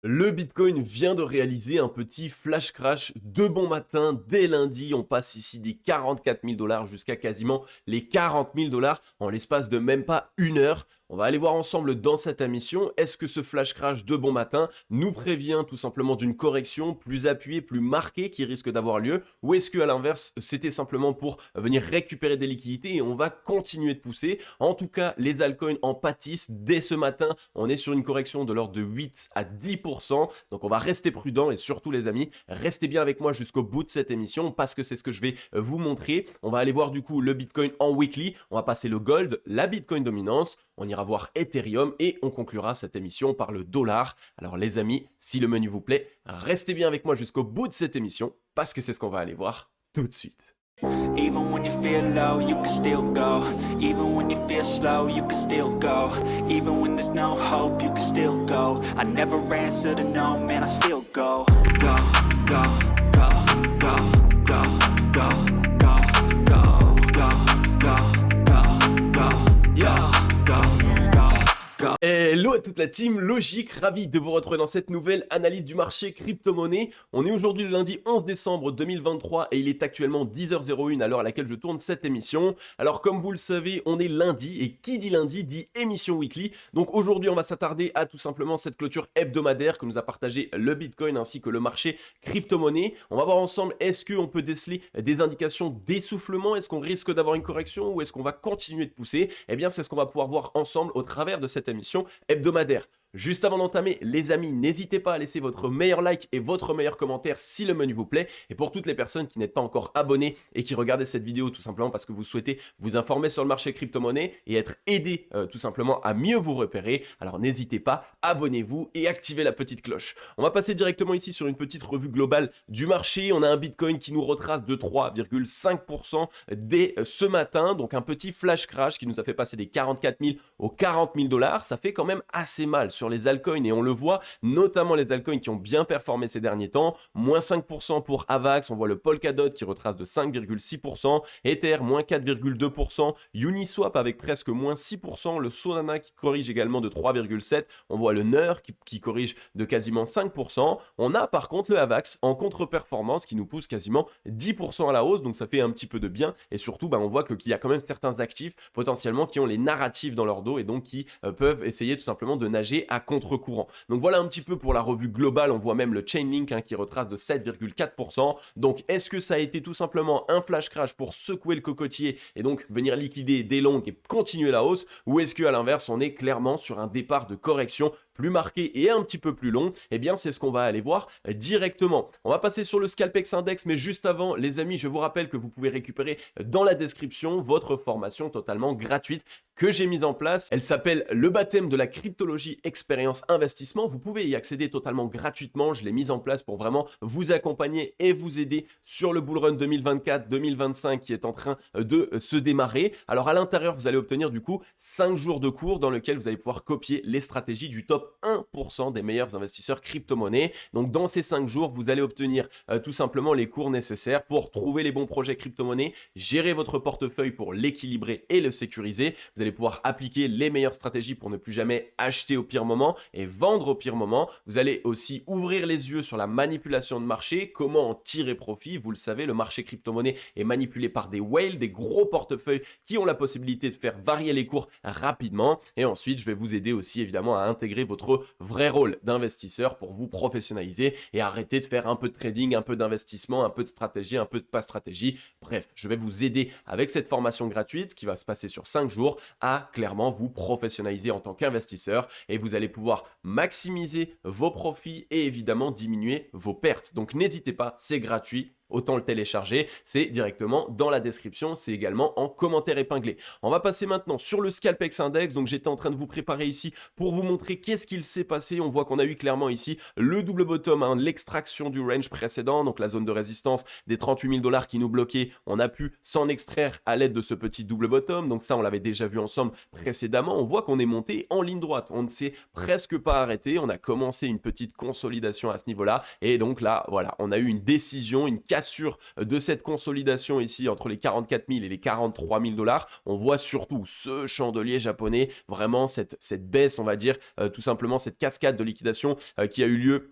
Le Bitcoin vient de réaliser un petit flash crash de bon matin dès lundi. On passe ici des 44 000 dollars jusqu'à quasiment les 40 000 dollars en l'espace de même pas une heure. On va aller voir ensemble dans cette émission, est-ce que ce flash crash de bon matin nous prévient tout simplement d'une correction plus appuyée, plus marquée qui risque d'avoir lieu, ou est-ce que à l'inverse, c'était simplement pour venir récupérer des liquidités et on va continuer de pousser. En tout cas, les altcoins en pâtissent dès ce matin. On est sur une correction de l'ordre de 8 à 10%. Donc on va rester prudent et surtout les amis, restez bien avec moi jusqu'au bout de cette émission parce que c'est ce que je vais vous montrer. On va aller voir du coup le Bitcoin en weekly, on va passer le gold, la Bitcoin dominance, on ira voir Ethereum et on conclura cette émission par le dollar. Alors les amis, si le menu vous plaît, restez bien avec moi jusqu'au bout de cette émission parce que c'est ce qu'on va aller voir tout de suite. Even when you feel low, you can still go. Even when you feel slow, you can still go. Even when there's no hope, you can still go. I never answer to no, man, I still go. Go, go, go, go, go, go, go, go, go, go, go, go, yeah, go, go, go. Hello à toute la team Logique, ravi de vous retrouver dans cette nouvelle analyse du marché crypto-monnaie. On est aujourd'hui le lundi 11 décembre 2023 et il est actuellement 10h01 à l'heure à laquelle je tourne cette émission. Alors comme vous le savez, on est lundi et qui dit lundi dit émission weekly. Donc aujourd'hui on va s'attarder à tout simplement cette clôture hebdomadaire que nous a partagé le Bitcoin ainsi que le marché crypto-monnaie. On va voir ensemble est-ce qu'on peut déceler des indications d'essoufflement, est-ce qu'on risque d'avoir une correction ou est-ce qu'on va continuer de pousser. Eh bien c'est ce qu'on va pouvoir voir ensemble au travers de cette émission hebdomadaire. Juste avant d'entamer, les amis, n'hésitez pas à laisser votre meilleur like et votre meilleur commentaire si le menu vous plaît. Et pour toutes les personnes qui n'êtes pas encore abonnées et qui regardent cette vidéo tout simplement parce que vous souhaitez vous informer sur le marché crypto-monnaie et être aidé tout simplement à mieux vous repérer, alors n'hésitez pas, abonnez-vous et activez la petite cloche. On va passer directement ici sur une petite revue globale du marché. On a un Bitcoin qui nous retrace de 3,5% dès ce matin. Donc un petit flash crash qui nous a fait passer des 44 000 aux 40 000 dollars. Ça fait quand même assez mal sur les altcoins et on le voit, notamment les altcoins qui ont bien performé ces derniers temps, moins 5% pour Avax, on voit le Polkadot qui retrace de 5,6%, Ether moins 4,2%, Uniswap avec presque moins 6%, le Solana qui corrige également de 3,7%, on voit le NER qui corrige de quasiment 5%, on a par contre le Avax en contre-performance qui nous pousse quasiment 10% à la hausse, donc ça fait un petit peu de bien et surtout on voit qu'il y a quand même certains actifs potentiellement qui ont les narratifs dans leur dos et donc qui peuvent essayer tout simplement de nager à contre-courant. Donc voilà un petit peu pour la revue globale, on voit même le Chainlink qui retrace de 7,4%. Donc est-ce que ça a été tout simplement un flash crash pour secouer le cocotier et donc venir liquider des longs et continuer la hausse, ou est-ce qu'à l'inverse on est clairement sur un départ de correction plus marqué et un petit peu plus long? Eh bien c'est ce qu'on va aller voir directement. On va passer sur le Scalpex Index, mais juste avant les amis, je vous rappelle que vous pouvez récupérer dans la description votre formation totalement gratuite que j'ai mise en place. Elle s'appelle le baptême de la cryptologie expérience investissement. Vous pouvez y accéder totalement gratuitement. Je l'ai mise en place pour vraiment vous accompagner et vous aider sur le bull run 2024-2025 qui est en train de se démarrer. Alors à l'intérieur, vous allez obtenir du coup 5 jours de cours dans lequel vous allez pouvoir copier les stratégies du top 1% des meilleurs investisseurs crypto-monnaies. Donc dans ces 5 jours, vous allez obtenir tout simplement les cours nécessaires pour trouver les bons projets crypto-monnaies, gérer votre portefeuille pour l'équilibrer et le sécuriser. Vous allez pouvoir appliquer les meilleures stratégies pour ne plus jamais acheter au pire moment et vendre au pire moment. Vous allez aussi ouvrir les yeux sur la manipulation de marché, comment en tirer profit. Vous le savez, le marché crypto-monnaie est manipulé par des whales, des gros portefeuilles qui ont la possibilité de faire varier les cours rapidement. Et ensuite, je vais vous aider aussi évidemment à intégrer votre vrai rôle d'investisseur pour vous professionnaliser et arrêter de faire un peu de trading, un peu d'investissement, un peu de stratégie, un peu de pas stratégie. Bref, je vais vous aider avec cette formation gratuite qui va se passer sur 5 jours à clairement vous professionnaliser en tant qu'investisseur et vous allez pouvoir maximiser vos profits et évidemment diminuer vos pertes. Donc n'hésitez pas, c'est gratuit. Autant le télécharger, c'est directement dans la description, c'est également en commentaire épinglé. On va passer maintenant sur le Scalpex Index, donc j'étais en train de vous préparer ici pour vous montrer qu'est-ce qu'il s'est passé. On voit qu'on a eu clairement ici le double bottom, l'extraction du range précédent, donc la zone de résistance des 38 000 dollars qui nous bloquait, on a pu s'en extraire à l'aide de ce petit double bottom, donc ça on l'avait déjà vu ensemble précédemment. On voit qu'on est monté en ligne droite, on ne s'est presque pas arrêté, on a commencé une petite consolidation à ce niveau-là, et donc là, voilà, on a eu une décision, une cassure cassure de cette consolidation ici entre les 44 000 et les 43 000 dollars, on voit surtout ce chandelier japonais, vraiment cette baisse, on va dire, tout simplement cette cascade de liquidation qui a eu lieu,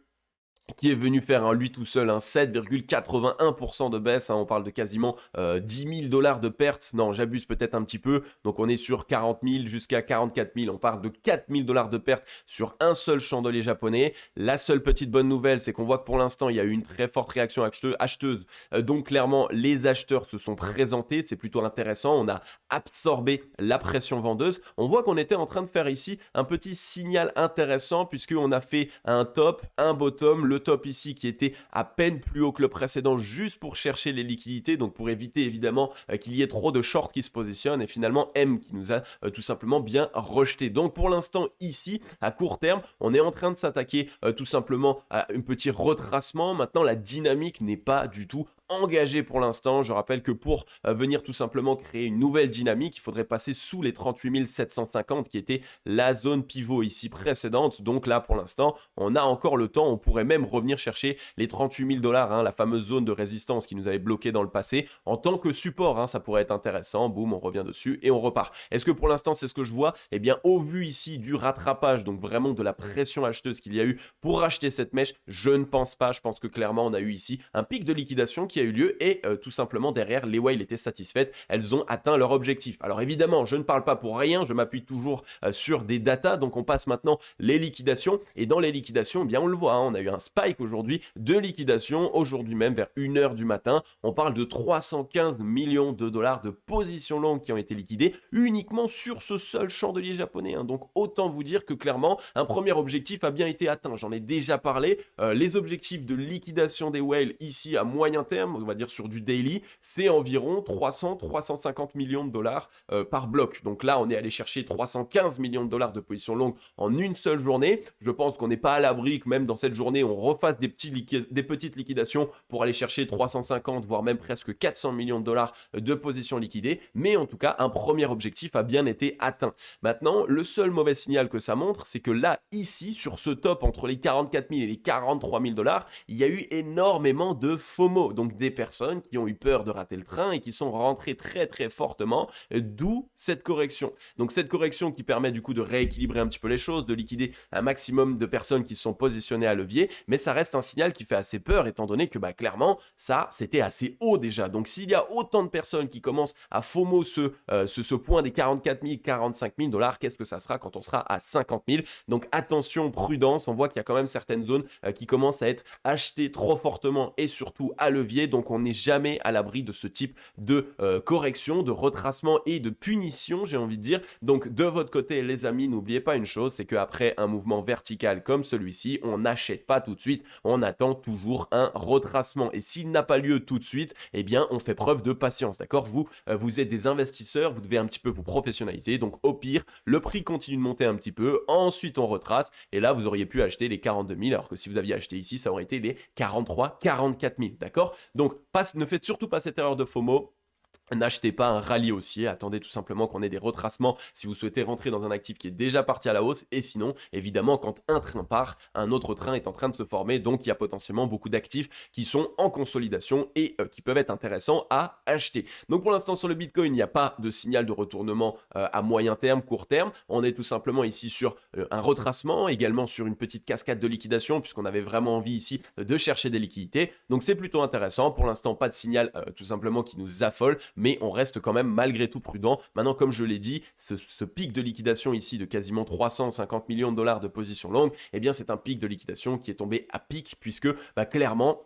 qui est venu faire lui tout seul un 7,81% de baisse, on parle de quasiment 10 000 dollars de perte, non j'abuse peut-être un petit peu, donc on est sur 40 000 jusqu'à 44 000, on parle de 4 000 dollars de perte sur un seul chandelier japonais. La seule petite bonne nouvelle, c'est qu'on voit que pour l'instant il y a eu une très forte réaction acheteuse, donc clairement les acheteurs se sont présentés, c'est plutôt intéressant, on a absorbé la pression vendeuse. On voit qu'on était en train de faire ici un petit signal intéressant puisqu'on a fait un top, un bottom, le top ici qui était à peine plus haut que le précédent juste pour chercher les liquidités, donc pour éviter évidemment qu'il y ait trop de shorts qui se positionnent, et finalement M qui nous a tout simplement bien rejeté. Donc pour l'instant ici à court terme on est en train de s'attaquer tout simplement à un petit retracement. Maintenant la dynamique n'est pas du tout engagé pour l'instant. Je rappelle que pour venir tout simplement créer une nouvelle dynamique, il faudrait passer sous les 38 750 qui était la zone pivot ici précédente. Donc là pour l'instant on a encore le temps, on pourrait même revenir chercher les 38 000 dollars, la fameuse zone de résistance qui nous avait bloqué dans le passé en tant que support, ça pourrait être intéressant. Boum, on revient dessus et on repart. Est-ce que pour l'instant c'est ce que je vois? Eh bien au vu ici du rattrapage, donc vraiment de la pression acheteuse qu'il y a eu pour acheter cette mèche, je ne pense pas. Je pense que clairement on a eu ici un pic de liquidation qui a eu lieu et tout simplement derrière les whales étaient satisfaites, elles ont atteint leur objectif. Alors évidemment je ne parle pas pour rien, je m'appuie toujours sur des datas, donc on passe maintenant les liquidations, et dans les liquidations, eh bien on le voit, on a eu un spike aujourd'hui de liquidation, aujourd'hui même vers 1h du matin, on parle de 315 millions de dollars de positions longues qui ont été liquidées uniquement sur ce seul chandelier japonais, donc autant vous dire que clairement un premier objectif a bien été atteint. J'en ai déjà parlé, les objectifs de liquidation des whales ici à moyen terme, on va dire sur du daily, c'est environ 300-350 millions de dollars par bloc. Donc là, on est allé chercher 315 millions de dollars de position longue en une seule journée. Je pense qu'on n'est pas à l'abri que même dans cette journée, on refasse des petites liquidations pour aller chercher 350, voire même presque 400 millions de dollars de positions liquidées. Mais en tout cas, un premier objectif a bien été atteint. Maintenant, le seul mauvais signal que ça montre, c'est que là, ici, sur ce top entre les 44 000 et les 43 000 dollars, il y a eu énormément de FOMO, donc des personnes qui ont eu peur de rater le train et qui sont rentrées très très fortement, d'où cette correction. Donc cette correction qui permet du coup de rééquilibrer un petit peu les choses, de liquider un maximum de personnes qui se sont positionnées à levier, mais ça reste un signal qui fait assez peur étant donné que clairement ça c'était assez haut déjà. Donc s'il y a autant de personnes qui commencent à FOMO ce point des 44 000, 45 000 dollars, qu'est-ce que ça sera quand on sera à 50 000? Donc attention, prudence, on voit qu'il y a quand même certaines zones qui commencent à être achetées trop fortement et surtout à levier, donc on n'est jamais à l'abri de ce type de correction, de retracement et de punition, j'ai envie de dire. Donc de votre côté les amis, n'oubliez pas une chose, c'est qu'après un mouvement vertical comme celui-ci, on n'achète pas tout de suite, on attend toujours un retracement, et s'il n'a pas lieu tout de suite, eh bien on fait preuve de patience, d'accord? Vous êtes des investisseurs, vous devez un petit peu vous professionnaliser, donc au pire, le prix continue de monter un petit peu, ensuite on retrace, et là vous auriez pu acheter les 42 000, alors que si vous aviez acheté ici, ça aurait été les 43, 44 000, d'accord? Donc ne faites surtout pas cette erreur de FOMO. N'achetez pas un rallye haussier, attendez tout simplement qu'on ait des retracements si vous souhaitez rentrer dans un actif qui est déjà parti à la hausse, et sinon, évidemment, quand un train part, un autre train est en train de se former, donc il y a potentiellement beaucoup d'actifs qui sont en consolidation et qui peuvent être intéressants à acheter. Donc pour l'instant sur le Bitcoin, il n'y a pas de signal de retournement à moyen terme, court terme, on est tout simplement ici sur un retracement, également sur une petite cascade de liquidation, puisqu'on avait vraiment envie ici de chercher des liquidités, donc c'est plutôt intéressant. Pour l'instant, pas de signal tout simplement qui nous affole, mais on reste quand même malgré tout prudent. Maintenant, comme je l'ai dit, ce pic de liquidation ici de quasiment 350 millions de dollars de position longue, eh bien c'est un pic de liquidation qui est tombé à pic, puisque clairement,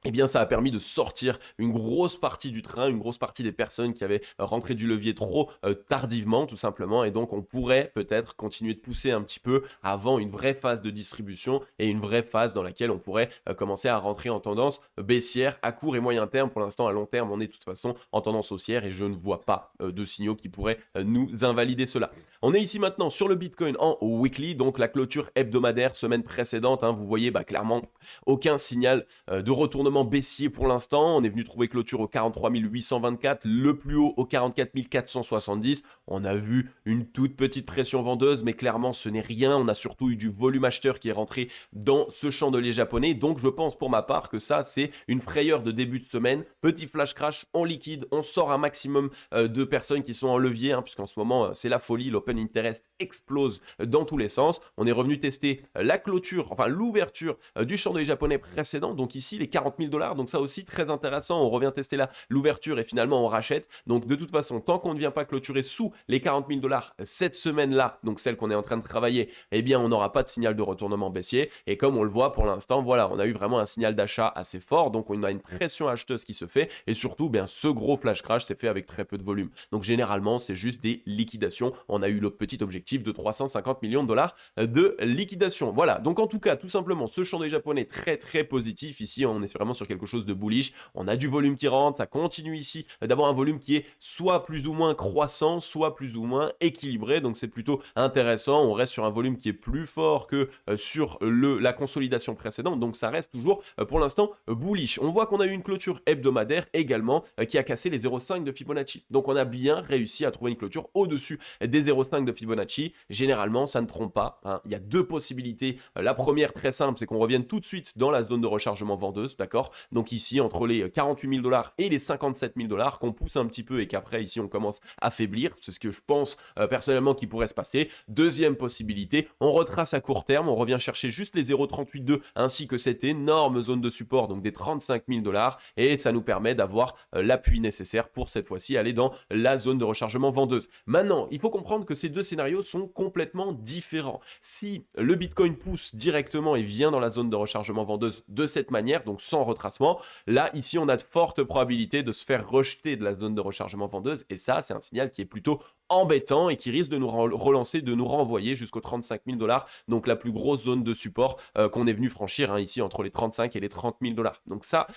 eh bien ça a permis de sortir une grosse partie du train, une grosse partie des personnes qui avaient rentré du levier trop tardivement tout simplement, et donc on pourrait peut-être continuer de pousser un petit peu avant une vraie phase de distribution et une vraie phase dans laquelle on pourrait commencer à rentrer en tendance baissière à court et moyen terme. Pour l'instant à long terme on est de toute façon en tendance haussière et je ne vois pas de signaux qui pourraient nous invalider cela. On est ici maintenant sur le Bitcoin en weekly, donc la clôture hebdomadaire semaine précédente, vous voyez clairement aucun signal de retournement retournement baissier pour l'instant. On est venu trouver clôture au 43 824, le plus haut au 44 470. On a vu une toute petite pression vendeuse, mais clairement ce n'est rien. On a surtout eu du volume acheteur qui est rentré dans ce chandelier japonais. Donc je pense pour ma part que ça c'est une frayeur de début de semaine. Petit flash crash, on liquide, on sort un maximum de personnes qui sont en levier, hein, puisqu'en ce moment c'est la folie, l'open interest explose dans tous les sens. On est revenu tester la clôture, enfin l'ouverture du chandelier japonais précédent, donc ici les 40 000 $, donc ça aussi très intéressant. On revient tester là l'ouverture et finalement on rachète. Donc de toute façon, tant qu'on ne vient pas clôturer sous les 40 000 $ cette semaine-là, donc celle qu'on est en train de travailler, eh bien on n'aura pas de signal de retournement baissier. Et comme on le voit pour l'instant, voilà, on a eu vraiment un signal d'achat assez fort, donc on a une pression acheteuse qui se fait, et surtout, bien, ce gros flash crash s'est fait avec très peu de volume. Donc généralement, c'est juste des liquidations. On a eu le petit objectif de 350 millions de dollars de liquidation. Voilà, donc en tout cas, tout simplement, ce chandelier japonais très très positif. Ici, on est vraiment sur quelque chose de bullish. On a du volume qui rentre, ça continue ici d'avoir un volume qui est soit plus ou moins croissant, soit plus ou moins équilibré. Donc c'est plutôt intéressant. On reste sur un volume qui est plus fort que sur la consolidation précédente. Donc ça reste toujours pour l'instant bullish. On voit qu'on a eu une clôture hebdomadaire également qui a cassé les 0,5 de Fibonacci. Donc on a bien réussi à trouver une clôture au-dessus des 0,5 de Fibonacci. Généralement, ça ne trompe pas, hein. Il y a deux possibilités. La première, très simple, c'est qu'on revienne tout de suite dans la zone de rechargement vendeuse, d'accord? Donc ici, entre les 48 000 $ et les 57 000 $, qu'on pousse un petit peu et qu'après, ici, on commence à faiblir. C'est ce que je pense personnellement qui pourrait se passer. Deuxième possibilité, on retrace à court terme, on revient chercher juste les 0,382 ainsi que cette énorme zone de support, donc des 35 000 $, et ça nous permet d'avoir l'appui nécessaire pour cette fois-ci aller dans la zone de rechargement vendeuse. Maintenant, il faut comprendre que ces deux scénarios sont complètement différents. Si le Bitcoin pousse directement et vient dans la zone de rechargement vendeuse de cette manière, donc sans retracement, là, ici, on a de fortes probabilités de se faire rejeter de la zone de rechargement vendeuse, et ça, c'est un signal qui est plutôt embêtant et qui risque de nous relancer, de nous renvoyer jusqu'aux 35 000 $, donc la plus grosse zone de support qu'on est venu franchir, hein, ici entre les 35 et les 30 000 $. Donc ça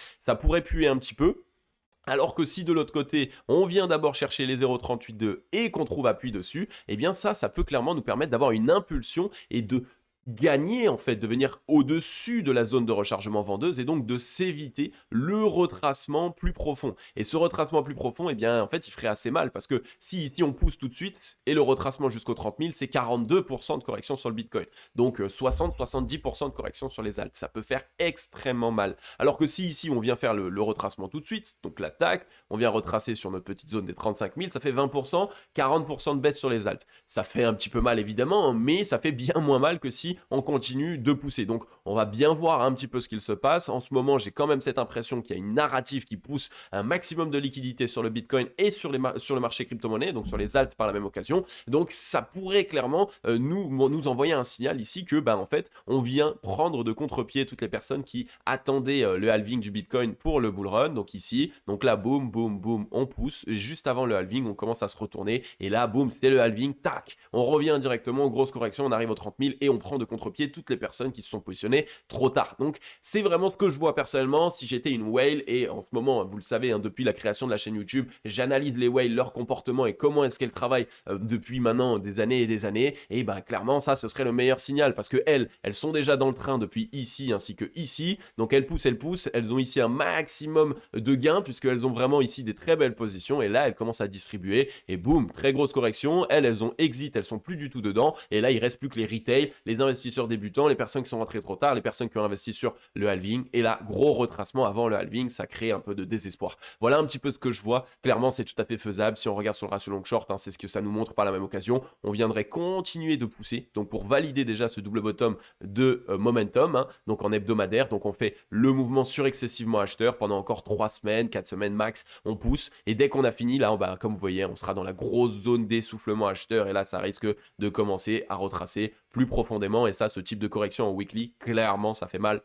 pourrait puer un petit peu. Alors que si de l'autre côté, on vient d'abord chercher les 0,382 et qu'on trouve appui dessus, eh bien ça peut clairement nous permettre d'avoir une impulsion et de gagner en fait, de venir au-dessus de la zone de rechargement vendeuse et donc de s'éviter le retracement plus profond. Et ce retracement plus profond, eh bien en fait, il ferait assez mal parce que si ici on pousse tout de suite et le retracement jusqu'aux 30 000, c'est 42% de correction sur le Bitcoin. Donc 60-70% de correction sur les alts. Ça peut faire extrêmement mal. Alors que si ici on vient faire le retracement tout de suite, donc l'attaque, on vient retracer sur notre petite zone des 35 000, ça fait 20%, 40% de baisse sur les alts. Ça fait un petit peu mal évidemment, mais ça fait bien moins mal que si on continue de pousser. Donc on va bien voir un petit peu ce qu'il se passe. En ce moment, j'ai quand même cette impression qu'il y a une narrative qui pousse un maximum de liquidité sur le Bitcoin et sur le marché crypto-monnaie, donc sur les alts par la même occasion. Donc ça pourrait clairement nous envoyer un signal ici que en fait, on vient prendre de contre-pied toutes les personnes qui attendaient le halving du Bitcoin pour le bull run. Donc ici, donc là, boum, boum, boum, on pousse. Et juste avant le halving, on commence à se retourner. Et là, boum, c'est le halving, tac, on revient directement, grosse correction, on arrive aux 30 000 et on prend de contre-pied toutes les personnes qui se sont positionnées trop tard. Donc c'est vraiment ce que je vois personnellement si j'étais une whale, et en ce moment, vous le savez, hein, depuis la création de la chaîne YouTube, j'analyse les whales, leur comportement et comment est-ce qu'elles travaillent depuis maintenant des années et des années, et clairement ça ce serait le meilleur signal parce que elles sont déjà dans le train depuis ici ainsi que ici, donc elles poussent, elles ont ici un maximum de gains puisqu'elles ont vraiment ici des très belles positions, et là elles commencent à distribuer et boum, très grosse correction, elles ont exit, elles sont plus du tout dedans, et là il reste plus que les retail, les investisseurs débutants, les personnes qui sont rentrées trop tard, les personnes qui ont investi sur le halving, et là gros retracement avant le halving, ça crée un peu de désespoir. Voilà un petit peu ce que je vois. Clairement c'est tout à fait faisable si on regarde sur le ratio long short, hein, c'est ce que ça nous montre par la même occasion. On viendrait continuer de pousser, donc pour valider déjà ce double bottom de momentum, hein, donc en hebdomadaire, donc on fait le mouvement surexcessivement acheteur pendant encore 3 semaines, 4 semaines max, on pousse, et dès qu'on a fini là, comme vous voyez, on sera dans la grosse zone d'essoufflement acheteur, et là ça risque de commencer à retracer plus profondément, et ça, ce type de correction en weekly, clairement ça fait mal.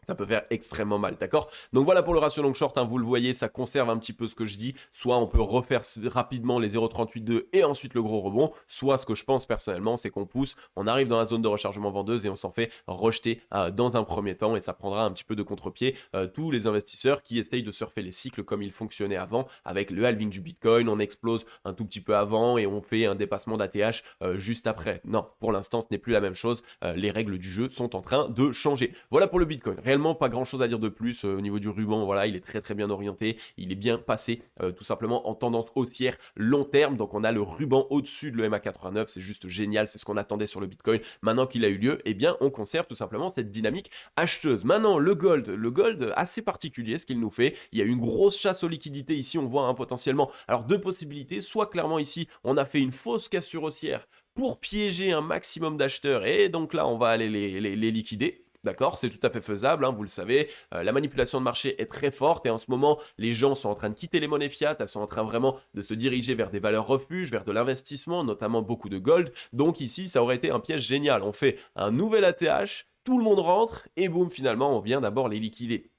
Ça peut faire extrêmement mal, d'accord? Donc voilà pour le ratio long short, hein, vous le voyez, ça conserve un petit peu ce que je dis. Soit on peut refaire rapidement les 0,382 et ensuite le gros rebond, soit ce que je pense personnellement, c'est qu'on pousse, on arrive dans la zone de rechargement vendeuse et on s'en fait rejeter dans un premier temps, et ça prendra un petit peu de contre-pied tous les investisseurs qui essayent de surfer les cycles comme ils fonctionnaient avant avec le halving du Bitcoin. On explose un tout petit peu avant et on fait un dépassement d'ATH juste après. Non, pour l'instant, ce n'est plus la même chose. Les règles du jeu sont en train de changer. Voilà pour le Bitcoin. réellement pas grand chose à dire de plus au niveau du ruban. Voilà, il est très très bien orienté, il est bien passé tout simplement en tendance haussière long terme. Donc on a le ruban au-dessus de l'EMA89, c'est juste génial, c'est ce qu'on attendait sur le Bitcoin. Maintenant qu'il a eu lieu, eh bien on conserve tout simplement cette dynamique acheteuse. Maintenant le gold assez particulier ce qu'il nous fait. Il y a une grosse chasse aux liquidités ici, on voit potentiellement. Alors deux possibilités, soit clairement ici on a fait une fausse cassure haussière pour piéger un maximum d'acheteurs et donc là on va aller les liquider. D'accord, c'est tout à fait faisable, vous le savez, la manipulation de marché est très forte et en ce moment, les gens sont en train de quitter les monnaies fiat, elles sont en train vraiment de se diriger vers des valeurs refuges, vers de l'investissement, notamment beaucoup de gold. Donc ici, ça aurait été un piège génial. On fait un nouvel ATH, tout le monde rentre et boum, finalement, on vient d'abord les liquider.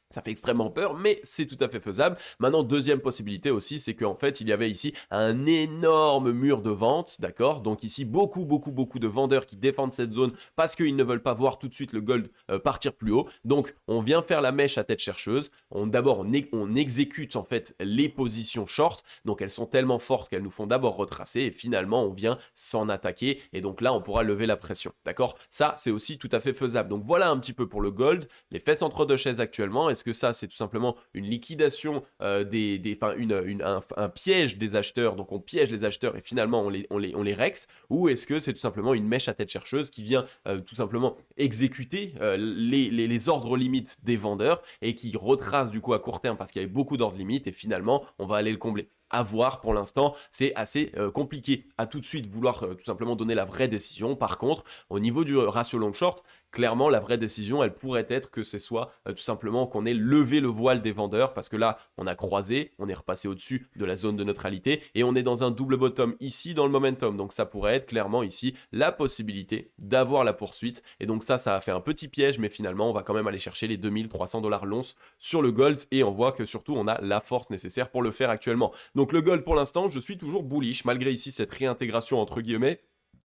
Ça fait extrêmement peur, mais c'est tout à fait faisable. Maintenant, deuxième possibilité aussi, c'est qu'en fait, il y avait ici un énorme mur de vente, d'accord? Donc ici, beaucoup de vendeurs qui défendent cette zone parce qu'ils ne veulent pas voir tout de suite le gold partir plus haut. Donc, on vient faire la mèche à tête chercheuse. D'abord, on exécute en fait les positions short. Donc, elles sont tellement fortes qu'elles nous font d'abord retracer et finalement, on vient s'en attaquer. Et donc là, on pourra lever la pression, d'accord? Ça, c'est aussi tout à fait faisable. Donc, voilà un petit peu pour le gold. Les fesses entre deux chaises actuellement. Est-ce que ça, c'est tout simplement une liquidation, un piège des acheteurs, donc on piège les acheteurs et finalement on les recte, ou est-ce que c'est tout simplement une mèche à tête chercheuse qui vient tout simplement exécuter les ordres limites des vendeurs et qui retrace du coup à court terme parce qu'il y avait beaucoup d'ordres limites et finalement on va aller le combler? À voir pour l'instant, c'est assez compliqué à tout de suite vouloir tout simplement donner la vraie décision. Par contre, au niveau du ratio long short, clairement la vraie décision elle pourrait être que ce soit tout simplement qu'on ait levé le voile des vendeurs parce que là on a croisé, on est repassé au-dessus de la zone de neutralité et on est dans un double bottom ici dans le momentum. Donc ça pourrait être clairement ici la possibilité d'avoir la poursuite et donc ça a fait un petit piège mais finalement on va quand même aller chercher les 2300$ l'once sur le gold et on voit que surtout on a la force nécessaire pour le faire actuellement. Donc le gold pour l'instant, je suis toujours bullish, malgré ici cette réintégration entre guillemets.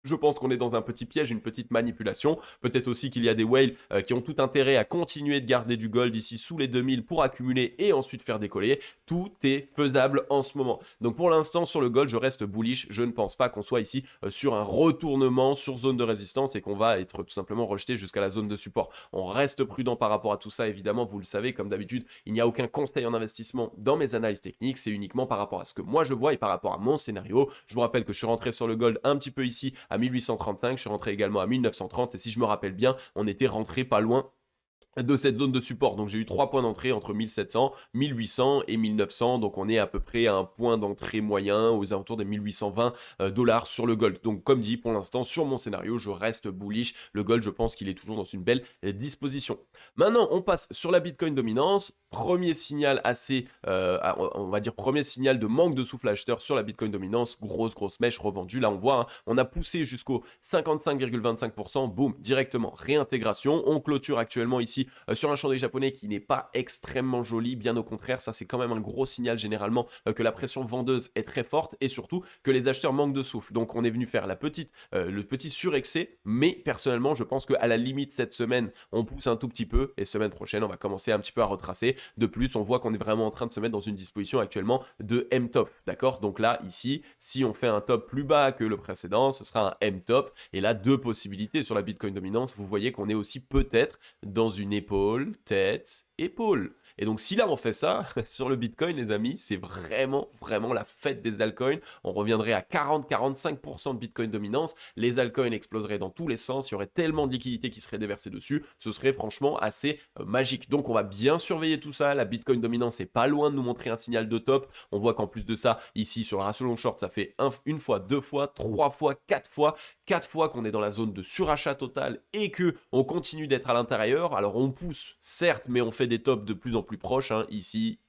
Je pense qu'on est dans un petit piège, une petite manipulation. Peut-être aussi qu'il y a des whales qui ont tout intérêt à continuer de garder du gold ici sous les 2000 pour accumuler et ensuite faire décoller. Tout est faisable en ce moment. Donc pour l'instant sur le gold, je reste bullish. Je ne pense pas qu'on soit ici sur un retournement sur zone de résistance et qu'on va être tout simplement rejeté jusqu'à la zone de support. On reste prudent par rapport à tout ça, évidemment, vous le savez, comme d'habitude, il n'y a aucun conseil en investissement dans mes analyses techniques. C'est uniquement par rapport à ce que moi je vois et par rapport à mon scénario. Je vous rappelle que je suis rentré sur le gold un petit peu ici à 1835, je suis rentré également à 1930 et si je me rappelle bien, on était rentré pas loin de cette zone de support. Donc j'ai eu 3 points d'entrée entre 1700, 1800 et 1900. Donc on est à peu près à un point d'entrée moyen aux alentours des 1820$ sur le gold. Donc comme dit, pour l'instant, sur mon scénario, je reste bullish. Le gold, je pense qu'il est toujours dans une belle disposition. Maintenant, on passe sur la Bitcoin dominance. Premier signal assez, on va dire premier signal de manque de souffle acheteur sur la Bitcoin dominance. Grosse mèche revendue. Là, on voit, on a poussé jusqu'au 55,25%. Boum, directement, réintégration. On clôture actuellement ici sur un chandelier japonais qui n'est pas extrêmement joli, bien au contraire, ça c'est quand même un gros signal généralement que la pression vendeuse est très forte et surtout que les acheteurs manquent de souffle. Donc on est venu faire le petit surexcès, mais personnellement je pense qu'à la limite cette semaine on pousse un tout petit peu et semaine prochaine on va commencer un petit peu à retracer. De plus on voit qu'on est vraiment en train de se mettre dans une disposition actuellement de M-top, d'accord? Donc là ici si on fait un top plus bas que le précédent ce sera un M-top et là deux possibilités sur la Bitcoin dominance. Vous voyez qu'on est aussi peut-être dans une épaule, tête, épaule. Et donc si là on fait ça sur le Bitcoin les amis, c'est vraiment la fête des altcoins. On reviendrait à 40-45% de Bitcoin dominance, les altcoins exploseraient dans tous les sens, il y aurait tellement de liquidités qui seraient déversées dessus, ce serait franchement assez magique. Donc on va bien surveiller tout ça, la Bitcoin dominance est pas loin de nous montrer un signal de top. On voit qu'en plus de ça, ici sur le ratio long short, ça fait une fois, deux fois, trois fois, quatre fois qu'on est dans la zone de surachat total et que on continue d'être à l'intérieur. Alors on pousse certes, mais on fait des tops de plus en plus proches, ici,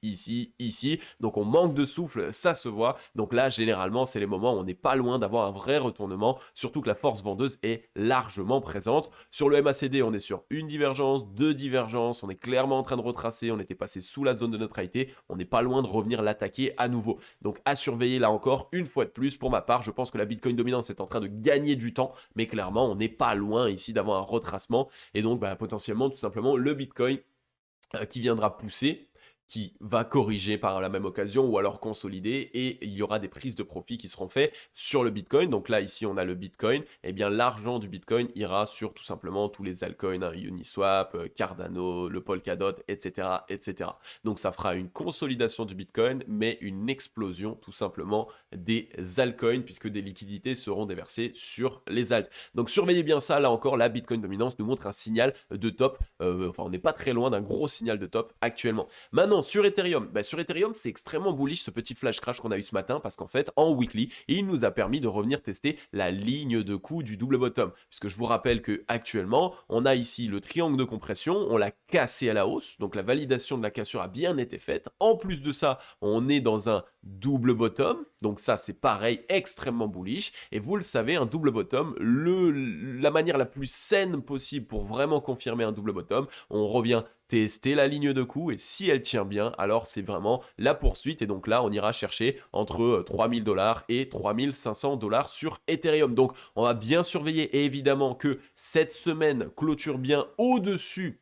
donc on manque de souffle, ça se voit. Donc là généralement c'est les moments où on n'est pas loin d'avoir un vrai retournement, surtout que la force vendeuse est largement présente. Sur le MACD on est sur une divergence, deux divergences, on est clairement en train de retracer, on était passé sous la zone de neutralité, on n'est pas loin de revenir l'attaquer à nouveau. Donc à surveiller là encore une fois de plus. Pour ma part je pense que la Bitcoin dominance est en train de gagner du temps, mais clairement on n'est pas loin ici d'avoir un retracement et donc potentiellement tout simplement le Bitcoin qui viendra pousser qui va corriger par la même occasion ou alors consolider et il y aura des prises de profit qui seront faites sur le Bitcoin. Donc là, ici, on a le Bitcoin. Et bien, l'argent du Bitcoin ira sur tout simplement tous les altcoins, hein, Uniswap, Cardano, le Polkadot, etc., etc. Donc ça fera une consolidation du Bitcoin, mais une explosion tout simplement des altcoins puisque des liquidités seront déversées sur les alts. Donc surveillez bien ça. Là encore, la Bitcoin dominance nous montre un signal de top. Enfin, on n'est pas très loin d'un gros signal de top actuellement. Maintenant, sur Ethereum, sur Ethereum, c'est extrêmement bullish ce petit flash crash qu'on a eu ce matin parce qu'en fait, en weekly, il nous a permis de revenir tester la ligne de coup du double bottom. Puisque je vous rappelle que actuellement, on a ici le triangle de compression, on l'a cassé à la hausse, donc la validation de la cassure a bien été faite. En plus de ça, on est dans un double bottom, donc ça c'est pareil, extrêmement bullish. Et vous le savez, un double bottom, la manière la plus saine possible pour vraiment confirmer un double bottom, on revient tester la ligne de coup et si elle tient bien, alors c'est vraiment la poursuite et donc là on ira chercher entre 3000 $ et 3500 $ sur Ethereum. Donc on va bien surveiller et évidemment que cette semaine clôture bien au-dessus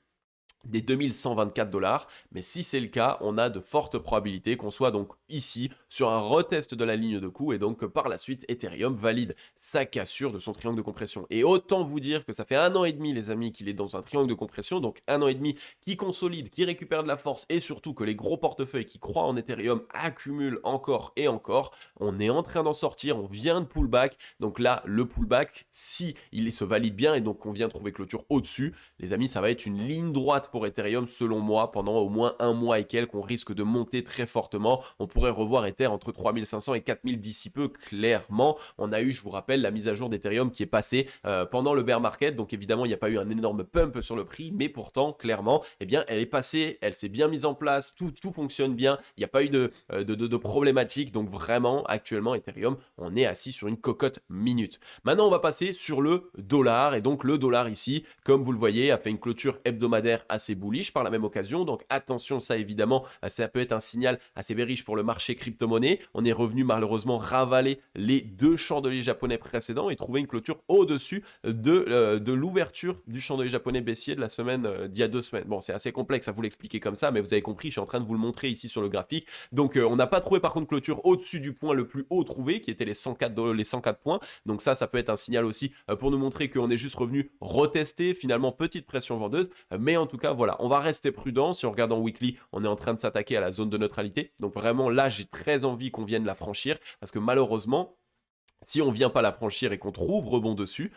des 2124 $, mais si c'est le cas, on a de fortes probabilités qu'on soit donc ici sur un retest de la ligne de coup et donc que par la suite Ethereum valide sa cassure de son triangle de compression. Et autant vous dire que ça fait 1 an et demi les amis qu'il est dans un triangle de compression, donc 1 an et demi qui consolide, qui récupère de la force et surtout que les gros portefeuilles qui croient en Ethereum accumulent encore et encore. On est en train d'en sortir, on vient de pullback, donc là le pullback, si il se valide bien et donc on vient trouver clôture au-dessus, les amis ça va être une ligne droite pour Ethereum selon moi pendant au moins un mois et quelques. On risque de monter très fortement. On pourrait revoir Ether entre 3500 et 4000 d'ici peu clairement. On a eu, je vous rappelle, la mise à jour d'Ethereum qui est passée pendant le bear market. Donc évidemment, il n'y a pas eu un énorme pump sur le prix, mais pourtant, clairement, eh bien, elle est passée, elle s'est bien mise en place, tout fonctionne bien. Il n'y a pas eu de problématique. Donc vraiment, actuellement, Ethereum, on est assis sur une cocotte minute. Maintenant, on va passer sur le dollar. Et donc le dollar ici, comme vous le voyez, a fait une clôture hebdomadaire assez bullish par la même occasion, donc attention, ça évidemment ça peut être un signal assez bearish pour le marché crypto-monnaie. On est revenu malheureusement ravaler les deux chandeliers japonais précédents et trouver une clôture au-dessus de l'ouverture du chandelier japonais baissier de la semaine d'il y a 2 semaines. Bon, c'est assez complexe à vous l'expliquer comme ça, mais vous avez compris, je suis en train de vous le montrer ici sur le graphique. Donc on n'a pas trouvé par contre clôture au-dessus du point le plus haut trouvé qui était les 104 points, donc ça peut être un signal aussi pour nous montrer qu'on est juste revenu retester finalement petite pression vendeuse, mais en tout cas voilà, on va rester prudent. Si on regarde en weekly, on est en train de s'attaquer à la zone de neutralité. Donc vraiment là, j'ai très envie qu'on vienne la franchir parce que malheureusement, si on ne vient pas la franchir et qu'on trouve rebond dessus,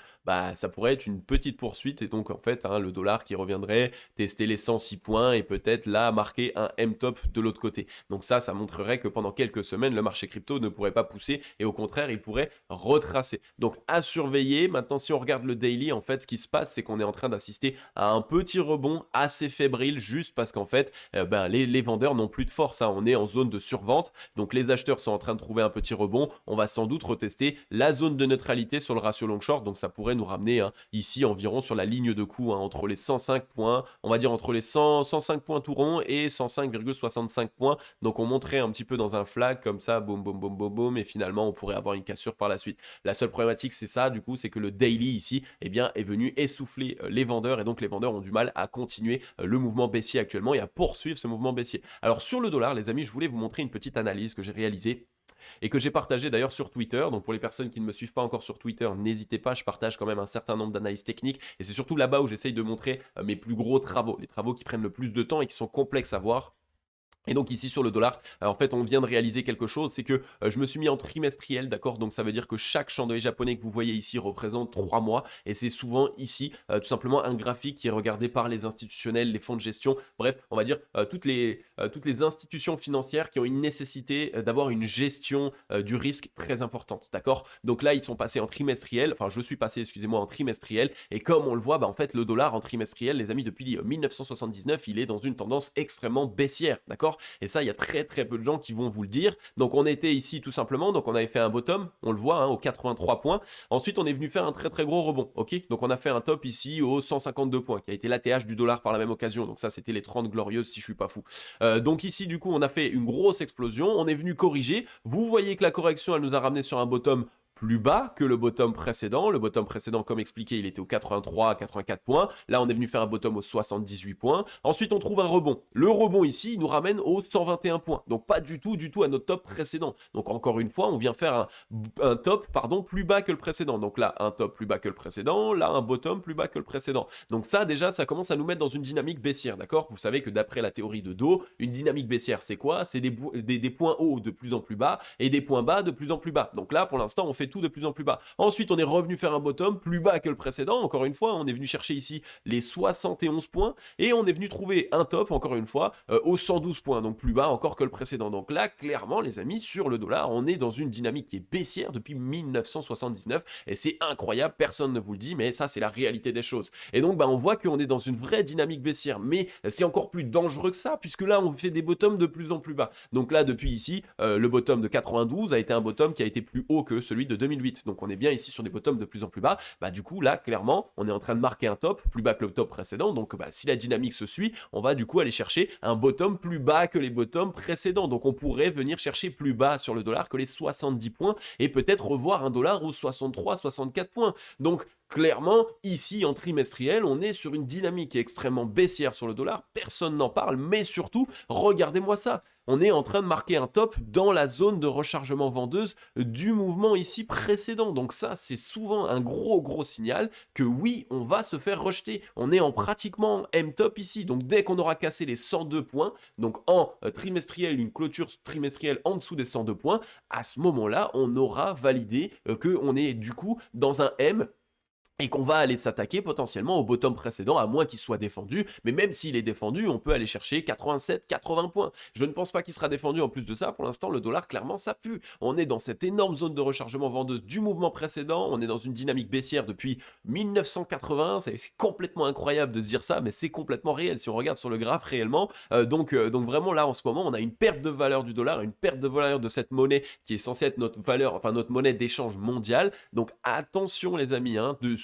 ça pourrait être une petite poursuite et donc en fait le dollar qui reviendrait tester les 106 points et peut-être là marquer un M-top de l'autre côté. Donc ça montrerait que pendant quelques semaines le marché crypto ne pourrait pas pousser et au contraire il pourrait retracer. Donc à surveiller. Maintenant si on regarde le daily, en fait ce qui se passe c'est qu'on est en train d'assister à un petit rebond assez fébrile juste parce qu'en fait les vendeurs n'ont plus de force, hein. On est en zone de survente, donc les acheteurs sont en train de trouver un petit rebond. On va sans doute retester la zone de neutralité sur le ratio long short, donc ça pourrait nous ramener ici environ sur la ligne de coup entre les 105 points, on va dire entre les 105 points tout rond et 105,65 points. Donc on monterait un petit peu dans un flag comme ça, boum boum boum boum boum, et finalement on pourrait avoir une cassure par la suite. La seule problématique c'est ça du coup, c'est que le daily ici est venu essouffler les vendeurs et donc les vendeurs ont du mal à continuer le mouvement baissier actuellement et à poursuivre ce mouvement baissier. Alors sur le dollar les amis, je voulais vous montrer une petite analyse que j'ai réalisée et que j'ai partagé d'ailleurs sur Twitter. Donc pour les personnes qui ne me suivent pas encore sur Twitter, n'hésitez pas, je partage quand même un certain nombre d'analyses techniques et c'est surtout là-bas où j'essaye de montrer mes plus gros travaux, les travaux qui prennent le plus de temps et qui sont complexes à voir. Et donc ici sur le dollar, en fait on vient de réaliser quelque chose, c'est que je me suis mis en trimestriel, d'accord, donc ça veut dire que chaque chandelier japonais que vous voyez ici représente 3 mois, et c'est souvent ici tout simplement un graphique qui est regardé par les institutionnels, les fonds de gestion, bref, on va dire toutes les institutions financières qui ont une nécessité d'avoir une gestion du risque très importante, d'accord. Donc là ils sont passés en trimestriel, enfin je suis passé, excusez-moi, en trimestriel, et comme on le voit, en fait le dollar en trimestriel, les amis, depuis 1979, il est dans une tendance extrêmement baissière, d'accord. Et ça, il y a très peu de gens qui vont vous le dire. Donc on était ici tout simplement, donc on avait fait un bottom, on le voit, aux 83 points. Ensuite, on est venu faire un très gros rebond, ok. Donc on a fait un top ici aux 152 points, qui a été l'ATH du dollar par la même occasion. Donc ça, c'était les 30 glorieuses, si je suis pas fou. Donc ici, du coup, on a fait une grosse explosion. On est venu corriger. Vous voyez que la correction, elle nous a ramené sur un bottom plus bas que le bottom précédent. Le bottom précédent, comme expliqué, il était au 83 à 84 points. Là, on est venu faire un bottom au 78 points. Ensuite, on trouve un rebond. Le rebond ici, il nous ramène au 121 points. Donc, pas du tout à notre top précédent. Donc, encore une fois, on vient faire un top, plus bas que le précédent. Donc là, un top plus bas que le précédent. Là, un bottom plus bas que le précédent. Donc ça, déjà, ça commence à nous mettre dans une dynamique baissière, d'accord? Vous savez que d'après la théorie de Do, une dynamique baissière, c'est quoi? C'est des points hauts de plus en plus bas et des points bas de plus en plus bas. Donc là, pour l'instant, on fait tout de plus en plus bas. Ensuite, on est revenu faire un bottom plus bas que le précédent. Encore une fois, on est venu chercher ici les 71 points et on est venu trouver un top, encore une fois, aux 112 points. Donc plus bas encore que le précédent. Donc là, clairement, les amis, sur le dollar, on est dans une dynamique qui est baissière depuis 1979 et c'est incroyable, personne ne vous le dit, mais ça, c'est la réalité des choses. Et donc, on voit qu'on est dans une vraie dynamique baissière, mais c'est encore plus dangereux que ça, puisque là, on fait des bottoms de plus en plus bas. Donc là, depuis ici, le bottom de 92 a été un bottom qui a été plus haut que celui de 2008. Donc on est bien ici sur des bottoms de plus en plus bas. Du coup, là, clairement, on est en train de marquer un top plus bas que le top précédent. Donc si la dynamique se suit, on va du coup aller chercher un bottom plus bas que les bottoms précédents. Donc on pourrait venir chercher plus bas sur le dollar que les 70 points et peut-être revoir un dollar aux 63, 64 points. Donc clairement, ici, en trimestriel, on est sur une dynamique extrêmement baissière sur le dollar. Personne n'en parle, mais surtout, regardez-moi ça. On est en train de marquer un top dans la zone de rechargement vendeuse du mouvement ici précédent. Donc ça, c'est souvent un gros signal que oui, on va se faire rejeter. On est en pratiquement M-top ici. Donc dès qu'on aura cassé les 102 points, donc en trimestriel, une clôture trimestrielle en dessous des 102 points, à ce moment-là, on aura validé qu'on est du coup dans un M et qu'on va aller s'attaquer potentiellement au bottom précédent, à moins qu'il soit défendu, mais même s'il est défendu, on peut aller chercher 87, 80 points. Je ne pense pas qu'il sera défendu en plus de ça, pour l'instant le dollar clairement ça pue. On est dans cette énorme zone de rechargement vendeuse du mouvement précédent, on est dans une dynamique baissière depuis 1980, c'est complètement incroyable de se dire ça, mais c'est complètement réel si on regarde sur le graphe réellement. Donc vraiment là en ce moment, on a une perte de valeur du dollar, une perte de valeur de cette monnaie qui est censée être notre valeur, enfin notre monnaie d'échange mondiale. Donc attention les amis,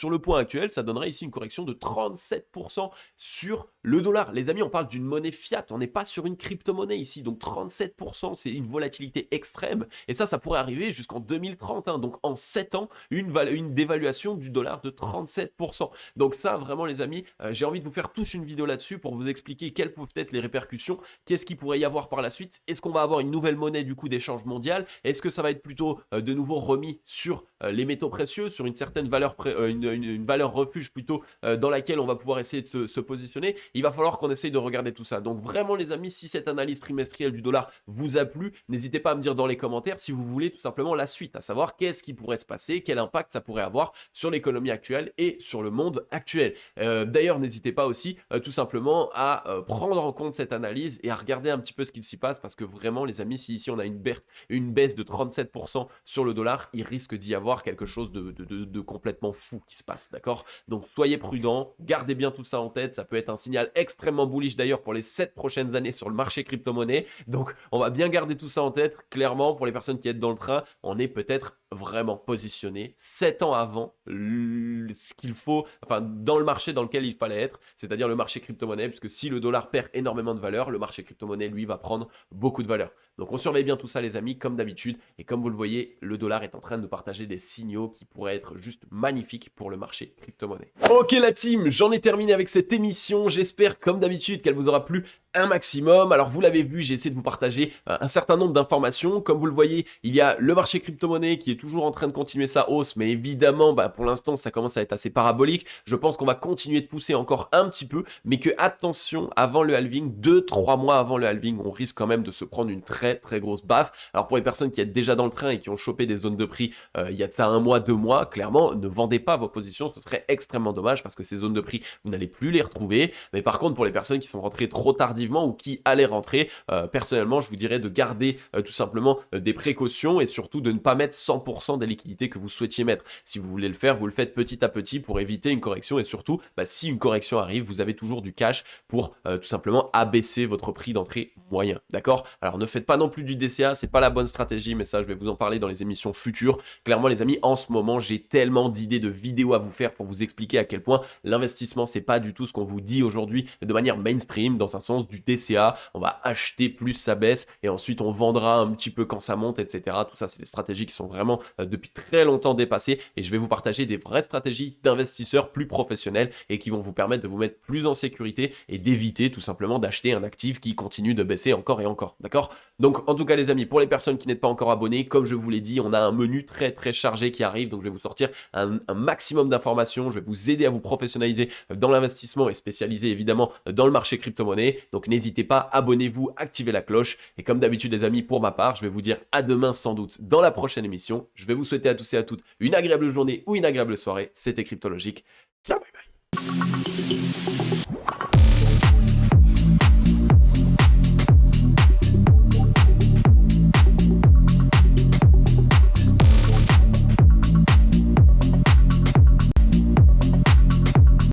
sur le point actuel, ça donnerait ici une correction de 37% sur le dollar. Les amis, on parle d'une monnaie fiat, on n'est pas sur une crypto-monnaie ici, donc 37%, c'est une volatilité extrême, et ça pourrait arriver jusqu'en 2030, donc en 7 ans, une dévaluation du dollar de 37%. Donc ça, vraiment les amis, j'ai envie de vous faire tous une vidéo là-dessus pour vous expliquer quelles peuvent être les répercussions, qu'est-ce qu'il pourrait y avoir par la suite, est-ce qu'on va avoir une nouvelle monnaie du coup d'échange mondial, est-ce que ça va être plutôt de nouveau remis sur les métaux précieux, sur une certaine valeur, une valeur refuge plutôt dans laquelle on va pouvoir essayer de se positionner. Il va falloir qu'on essaye de regarder tout ça. Donc vraiment les amis, si cette analyse trimestrielle du dollar vous a plu, n'hésitez pas à me dire dans les commentaires si vous voulez tout simplement la suite, à savoir qu'est-ce qui pourrait se passer, quel impact ça pourrait avoir sur l'économie actuelle et sur le monde actuel. D'ailleurs, n'hésitez pas aussi tout simplement à prendre en compte cette analyse et à regarder un petit peu ce qu'il s'y passe, parce que vraiment les amis, si ici on a une baisse de 37% sur le dollar, il risque d'y avoir quelque chose de complètement fou qui se passe, d'accord? Donc soyez prudents, gardez bien tout ça en tête, ça peut être un signal extrêmement bullish d'ailleurs pour les 7 prochaines années sur le marché crypto-monnaie, donc on va bien garder tout ça en tête. Clairement, pour les personnes qui êtes dans le train, on est peut-être vraiment positionné 7 ans avant ce qu'il faut, enfin dans le marché dans lequel il fallait être, c'est-à-dire le marché crypto-monnaie, puisque si le dollar perd énormément de valeur, le marché crypto-monnaie lui va prendre beaucoup de valeur. Donc on surveille bien tout ça les amis, comme d'habitude, et comme vous le voyez, le dollar est en train de nous partager des signaux qui pourraient être juste magnifiques pour le marché crypto-monnaie. Ok la team, j'en ai terminé avec cette émission, j'espère comme d'habitude qu'elle vous aura plu un maximum. Alors vous l'avez vu, j'ai essayé de vous partager un certain nombre d'informations. Comme vous le voyez, il y a le marché crypto-monnaie qui est toujours en train de continuer sa hausse, mais évidemment, pour l'instant, ça commence à être assez parabolique. Je pense qu'on va continuer de pousser encore un petit peu, mais que attention, avant le halving, 2-3 mois avant le halving, on risque quand même de se prendre une très grosse baffe. Alors pour les personnes qui êtes déjà dans le train et qui ont chopé des zones de prix il y a de ça 1 mois, 2 mois, clairement, ne vendez pas vos positions, ce serait extrêmement dommage parce que ces zones de prix, vous n'allez plus les retrouver. Mais par contre, pour les personnes qui sont rentrées trop tardivement ou qui allaient rentrer, personnellement, je vous dirais de garder tout simplement des précautions et surtout de ne pas mettre 100% des liquidités que vous souhaitiez mettre. Si vous voulez le faire, vous le faites petit à petit pour éviter une correction et surtout, si une correction arrive, vous avez toujours du cash pour tout simplement abaisser votre prix d'entrée moyen, d'accord? Alors ne faites pas non plus du DCA, c'est pas la bonne stratégie, mais ça je vais vous en parler dans les émissions futures. Clairement les amis, en ce moment j'ai tellement d'idées de vidéos à vous faire pour vous expliquer à quel point l'investissement c'est pas du tout ce qu'on vous dit aujourd'hui de manière mainstream, dans un sens du DCA, on va acheter plus ça baisse et ensuite on vendra un petit peu quand ça monte, etc. Tout ça, c'est des stratégies qui sont vraiment depuis très longtemps dépassées et je vais vous partager des vraies stratégies d'investisseurs plus professionnels et qui vont vous permettre de vous mettre plus en sécurité et d'éviter tout simplement d'acheter un actif qui continue de baisser encore et encore, d'accord? Donc en tout cas les amis, pour les personnes qui n'êtes pas encore abonnées, comme je vous l'ai dit, on a un menu très chargé qui arrive, donc je vais vous sortir un maximum d'informations, je vais vous aider à vous professionnaliser dans l'investissement et spécialiser évidemment dans le marché crypto-monnaie, donc n'hésitez pas, abonnez-vous, activez la cloche, et comme d'habitude les amis, pour ma part, je vais vous dire à demain sans doute dans la prochaine émission, je vais vous souhaiter à tous et à toutes une agréable journée ou une agréable soirée, c'était Cryptologique, ciao bye bye.